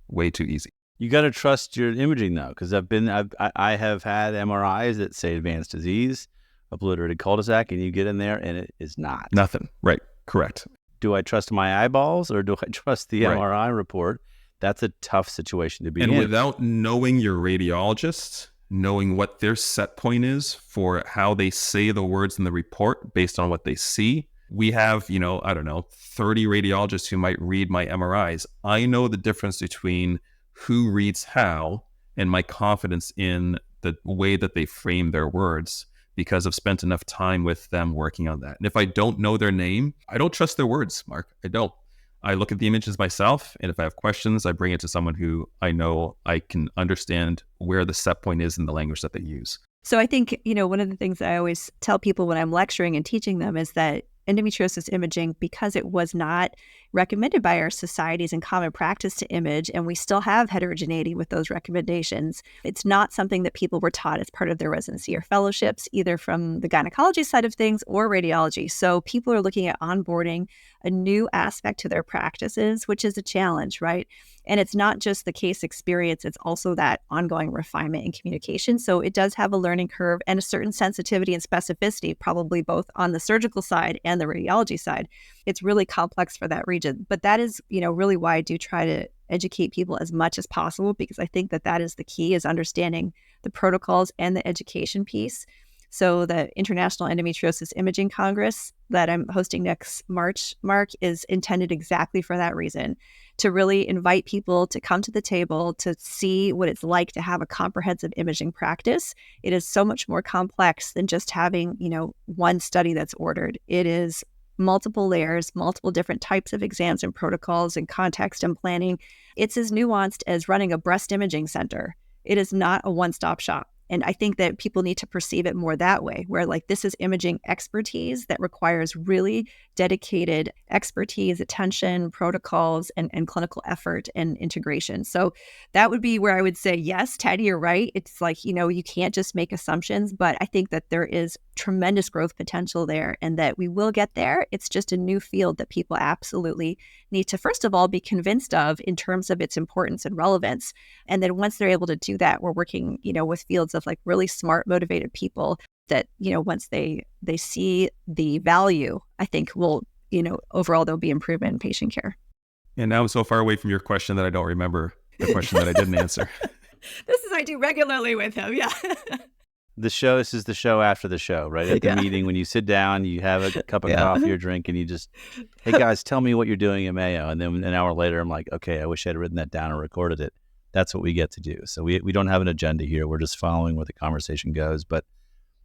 Way too easy. You got to trust your imaging though, because I have had MRIs that say advanced disease, obliterated cul-de-sac, and you get in there and it is not. Nothing. Right. Correct. Do I trust my eyeballs or do I trust the MRI report? That's a tough situation to be in. And without knowing your radiologist, knowing what their set point is for how they say the words in the report based on what they see. We have, 30 radiologists who might read my MRIs. I know the difference between who reads how and my confidence in the way that they frame their words because I've spent enough time with them working on that. And if I don't know their name, I don't trust their words, Mark. I don't. I look at the images myself, and if I have questions, I bring it to someone who I know I can understand where the set point is in the language that they use. So I think, one of the things I always tell people when I'm lecturing and teaching them is that endometriosis imaging, because it was not recommended by our societies in common practice to image, and we still have heterogeneity with those recommendations, it's not something that people were taught as part of their residency or fellowships, either from the gynecology side of things or radiology. So people are looking at onboarding a new aspect to their practices, which is a challenge, right? And it's not just the case experience, it's also that ongoing refinement and communication. So it does have a learning curve and a certain sensitivity and specificity, probably both on the surgical side and the radiology side. It's really complex for that region. But that is, really why I do try to educate people as much as possible, because I think that is the key, is understanding the protocols and the education piece. So the International Endometriosis Imaging Congress that I'm hosting next March, Mark, is intended exactly for that reason, to really invite people to come to the table to see what it's like to have a comprehensive imaging practice. It is so much more complex than just having, one study that's ordered. It is multiple layers, multiple different types of exams and protocols and context and planning. It's as nuanced as running a breast imaging center. It is not a one-stop shop. And I think that people need to perceive it more that way, where this is imaging expertise that requires really dedicated expertise, attention, protocols, and clinical effort and integration. So that would be where I would say, yes, Teddy, you're right. It's you can't just make assumptions, but I think that there is tremendous growth potential there and that we will get there. It's just a new field that people absolutely need to, first of all, be convinced of in terms of its importance and relevance. And then once they're able to do that, we're working, with fields of really smart, motivated people that, once they see the value, I think will, overall there'll be improvement in patient care. And now I'm so far away from your question that I don't remember the question that I didn't answer. I do regularly with him. Yeah. This is the show after the show, right? At the meeting, when you sit down, you have a cup of coffee or drink, and you just, hey guys, tell me what you're doing at Mayo. And then an hour later, I'm like, okay, I wish I'd written that down and recorded it. That's what we get to do. So we don't have an agenda here. We're just following where the conversation goes. But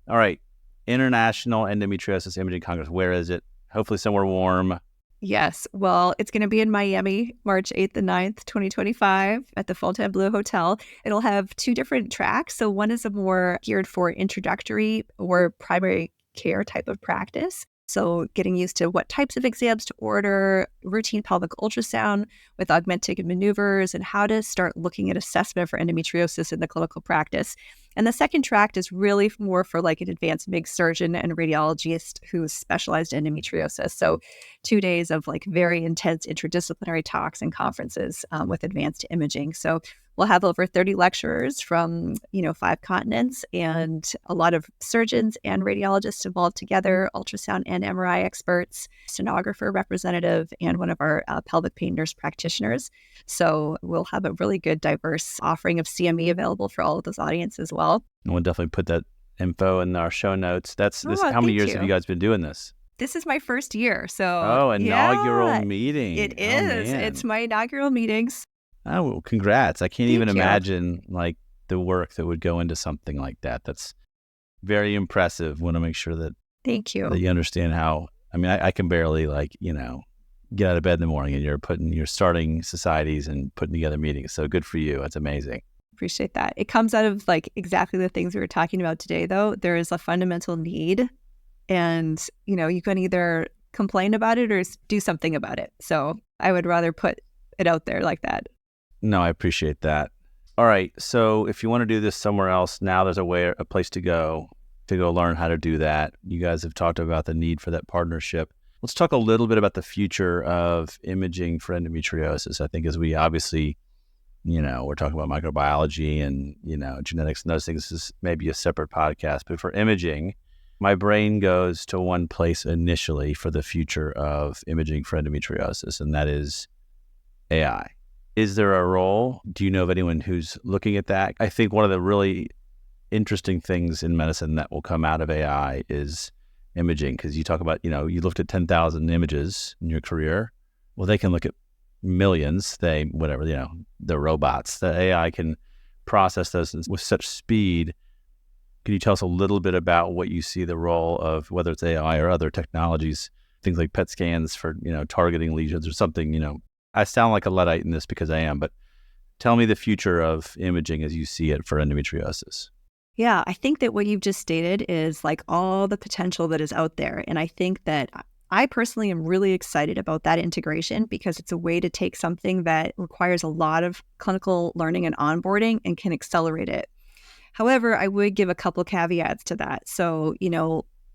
all right, International Endometriosis Imaging Congress, where is it? Hopefully somewhere warm. Yes. Well, it's going to be in Miami, March 8th and 9th, 2025 at the Fontainebleau Hotel. It'll have two different tracks. So one is a more geared for introductory or primary care type of practice. So getting used to what types of exams to order, routine pelvic ultrasound with augmented maneuvers, and how to start looking at assessment for endometriosis in the clinical practice. And the second track is really more for an advanced MIG surgeon and radiologist who's specialized in endometriosis. So 2 days of very intense interdisciplinary talks and conferences with advanced imaging. So we'll have over 30 lecturers from, 5 continents and a lot of surgeons and radiologists involved together, ultrasound and MRI experts, sonographer representative, and one of our pelvic pain nurse practitioners. So we'll have a really good, diverse offering of CME available for all of those audiences as well. And we'll definitely put that info in our show notes. How many years have you guys been doing this? This is my first year. So inaugural meeting. It is. It's my inaugural meetings. Oh, well, congrats. I can't even imagine the work that would go into something like that. That's very impressive. Want to make sure that Thank you. That you understand how, I can barely get out of bed in the morning and you're starting societies and putting together meetings. So good for you. That's amazing. Appreciate that. It comes out of exactly the things we were talking about today, though. There is a fundamental need and, you can either complain about it or do something about it. So I would rather put it out there like that. No, I appreciate that. All right. So if you want to do this somewhere else, now there's a place to go learn how to do that. You guys have talked about the need for that partnership. Let's talk a little bit about the future of imaging for endometriosis. I think as we obviously, we're talking about microbiology and, genetics and those things. This is maybe a separate podcast, but for imaging, my brain goes to one place initially for the future of imaging for endometriosis, and that is AI. Is there a role? Do you know of anyone who's looking at that? I think one of the really interesting things in medicine that will come out of AI is imaging, because you talk about, you looked at 10,000 images in your career. Well, they can look at millions. They're robots. The AI can process those with such speed. Can you tell us a little bit about what you see the role of, whether it's AI or other technologies, things like PET scans for, targeting lesions or something, I sound like a Luddite in this because I am, but tell me the future of imaging as you see it for endometriosis. Yeah, I think that what you've just stated is all the potential that is out there. And I think that I personally am really excited about that integration because it's a way to take something that requires a lot of clinical learning and onboarding and can accelerate it. However, I would give a couple caveats to that. So,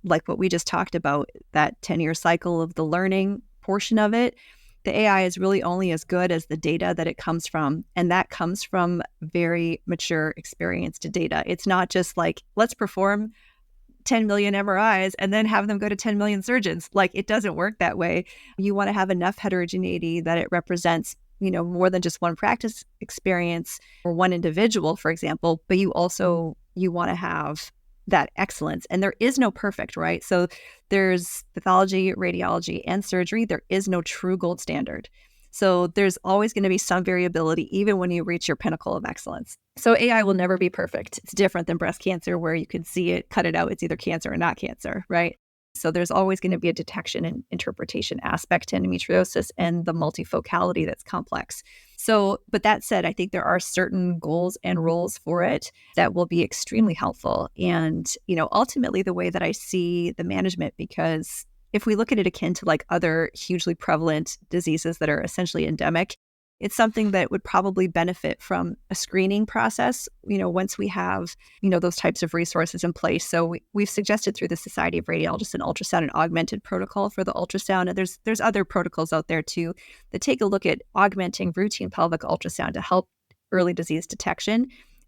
what we just talked about, that 10-year cycle of the learning portion of it, the AI is really only as good as the data that it comes from. And that comes from very mature, experienced data. It's not just like, let's perform 10 million MRIs and then have them go to 10 million surgeons. Like, it doesn't work that way. You want to have enough heterogeneity that it represents, more than just one practice experience or one individual, for example, but you want to have that excellence. And there is no perfect, right? So there's pathology, radiology, and surgery. There is no true gold standard. So there's always going to be some variability, even when you reach your pinnacle of excellence. So AI will never be perfect. It's different than breast cancer, where you can see it, cut it out. It's either cancer or not cancer, right? So there's always going to be a detection and interpretation aspect to endometriosis and the multifocality that's complex. So, but that said, I think there are certain goals and roles for it that will be extremely helpful. And, ultimately the way that I see the management, because if we look at it akin to like other hugely prevalent diseases that are essentially endemic, it's something that would probably benefit from a screening process, once we have, those types of resources in place. So we've suggested through the Society of Radiologists an ultrasound and augmented protocol for the ultrasound. And there's other protocols out there too that take a look at augmenting routine pelvic ultrasound to help early disease detection.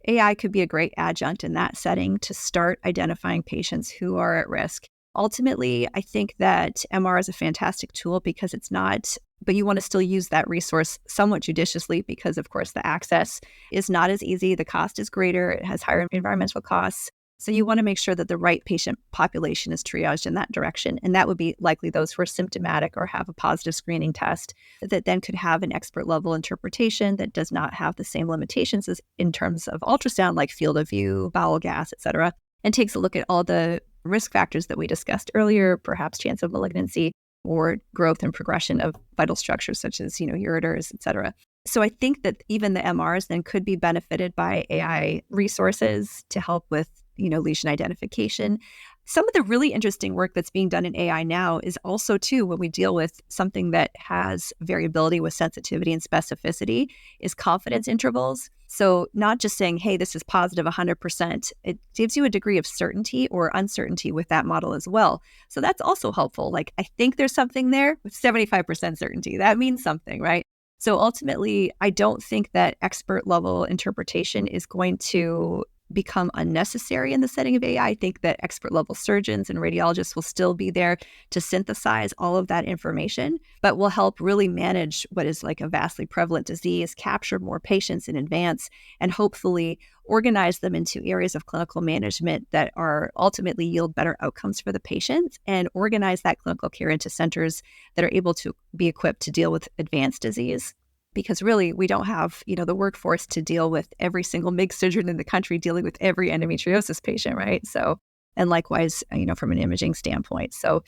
AI could be a great adjunct in that setting to start identifying patients who are at risk. Ultimately, I think that MR is a fantastic tool because it's not, but you want to still use that resource somewhat judiciously because, of course, the access is not as easy. The cost is greater. It has higher environmental costs. So you want to make sure that the right patient population is triaged in that direction. And that would be likely those who are symptomatic or have a positive screening test that then could have an expert level interpretation that does not have the same limitations as in terms of ultrasound, like field of view, bowel gas, et cetera, and takes a look at all the risk factors that we discussed earlier, perhaps chance of malignancy or growth and progression of vital structures such as, ureters, et cetera. So I think that even the MRs then could be benefited by AI resources to help with, lesion identification. Some of the really interesting work that's being done in AI now is also, too, when we deal with something that has variability with sensitivity and specificity, is confidence intervals. So not just saying, hey, this is positive 100%, it gives you a degree of certainty or uncertainty with that model as well. So that's also helpful. Like, I think there's something there with 75% certainty. That means something, right? So ultimately, I don't think that expert level interpretation is going to become unnecessary in the setting of AI. I think that expert level surgeons and radiologists will still be there to synthesize all of that information, but will help really manage what is like a vastly prevalent disease, capture more patients in advance, and hopefully organize them into areas of clinical management that are ultimately yield better outcomes for the patients, and organize that clinical care into centers that are able to be equipped to deal with advanced disease. Because really, we don't have, the workforce to deal with every single MIG surgeon in the country dealing with every endometriosis patient, right? So, and likewise, from an imaging standpoint. So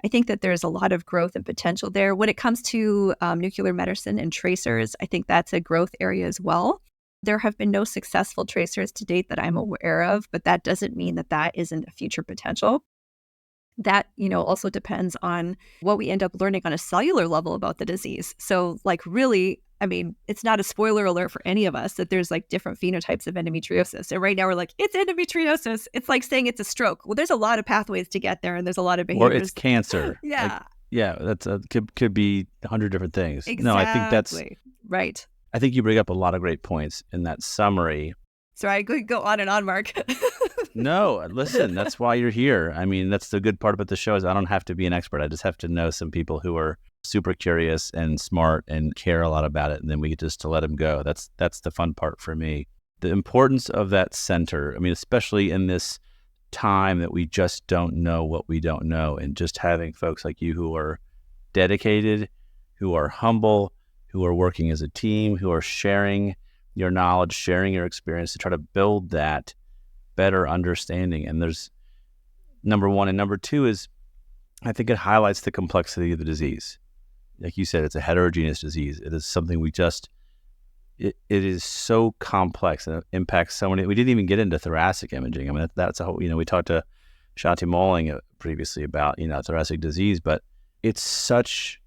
I think that there's a lot of growth and potential there. When it comes to nuclear medicine and tracers, I think that's a growth area as well. There have been no successful tracers to date that I'm aware of, but that doesn't mean that that isn't a future potential. That, also depends on what we end up learning on a cellular level about the disease. So really, it's not a spoiler alert for any of us that there's like different phenotypes of endometriosis. And right now we're like, it's endometriosis. It's like saying it's a stroke. Well, there's a lot of pathways to get there and there's a lot of behaviors. Or it's cancer. Yeah. That's could be 100 different things. Exactly. No, I think that's right. I think you bring up a lot of great points in that summary. Sorry, I could go on and on, Mark. No, listen, that's why you're here. That's the good part about the show is I don't have to be an expert. I just have to know some people who are super curious and smart and care a lot about it. And then we get just to let them go. That's the fun part for me. The importance of that center, especially in this time that we just don't know what we don't know, and just having folks like you who are dedicated, who are humble, who are working as a team, who are sharing your knowledge, sharing your experience to try to build that better understanding. And there's number one. And number two is, I think it highlights the complexity of the disease. Like you said, it's a heterogeneous disease. It is something it is so complex and it impacts so many. We didn't even get into thoracic imaging. That's a whole, we talked to Shanti Moling previously about, thoracic disease, but it's such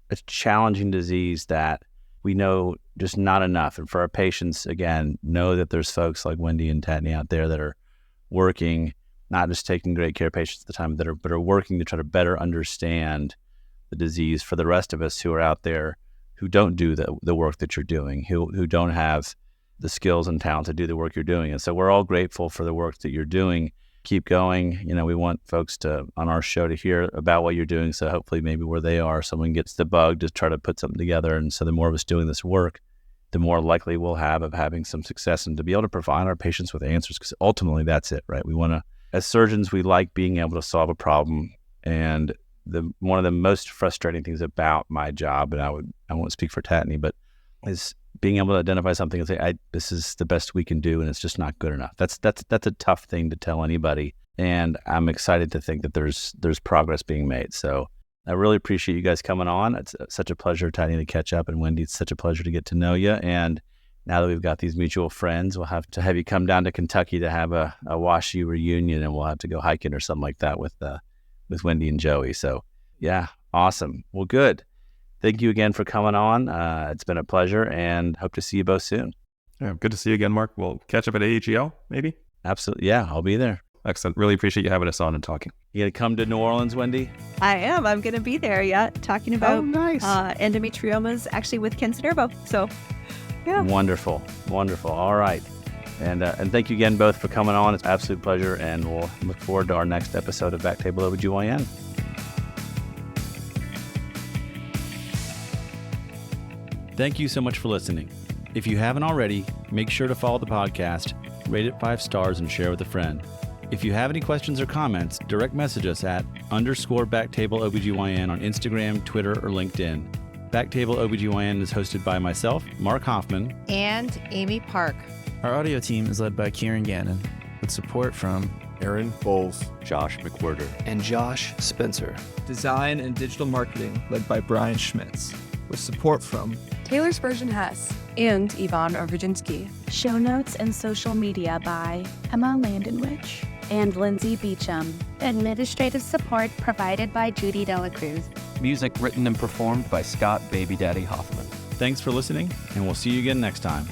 a challenging disease that we know just not enough. And for our patients, again, know that there's folks like Wendy and Tatnai out there that are working, not just taking great care of patients at the time, but are working to try to better understand the disease for the rest of us who are out there who don't do the work that you're doing, who don't have the skills and talent to do the work you're doing. And so we're all grateful for the work that you're doing. Keep going. We want folks on our show to hear about what you're doing. So hopefully maybe where they are, someone gets the bug to try to put something together. And so the more of us doing this work, the more likely we'll have of having some success and to be able to provide our patients with answers, because ultimately that's it, right? We want to, as surgeons, we like being able to solve a problem. And one of the most frustrating things about my job, and I won't speak for Tatnai, but is being able to identify something and say, this is the best we can do, and it's just not good enough. That's a tough thing to tell anybody. And I'm excited to think that there's progress being made. So I really appreciate you guys coming on. It's such a pleasure, Tatnai, to catch up. And Wendy, it's such a pleasure to get to know you. And now that we've got these mutual friends, we'll have to have you come down to Kentucky to have a WashU reunion, and we'll have to go hiking or something like that with Wendy and Joey. So yeah, awesome. Well, good. Thank you again for coming on. It's been a pleasure, and hope to see you both soon. Yeah, good to see you again, Mark. We'll catch up at AAGL, maybe? Absolutely. Yeah, I'll be there. Excellent. Really appreciate you having us on and talking. You going to come to New Orleans, Wendy? I am. I'm going to be there, talking about nice. Endometriomas, actually with Ken Sinervo. So, yeah. Wonderful. All right. And thank you again both for coming on. It's an absolute pleasure, and we'll look forward to our next episode of BackTable OBGYN. Thank you so much for listening. If you haven't already, make sure to follow the podcast, rate it 5 stars, and share with a friend. If you have any questions or comments, direct message us at _BackTable OBGYN on Instagram, Twitter, or LinkedIn. BackTable OBGYN is hosted by myself, Mark Hoffman, and Amy Park. Our audio team is led by Kieran Gannon, with support from Aaron Bowles, Josh McWhirter, and Josh Spencer. Design and digital marketing led by Brian Schmitz, with support from Taylor Spurgeon-Hess and Yvonne Overjinsky. Show notes and social media by Emma Landenwich and Lindsay Beecham. Administrative support provided by Judy Dela Cruz. Music written and performed by Scott Baby Daddy Hoffman. Thanks for listening, and we'll see you again next time.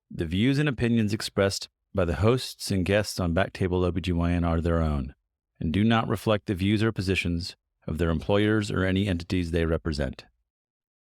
The views and opinions expressed by the hosts and guests on BackTable OBGYN are their own and do not reflect the views or positions of their employers or any entities they represent.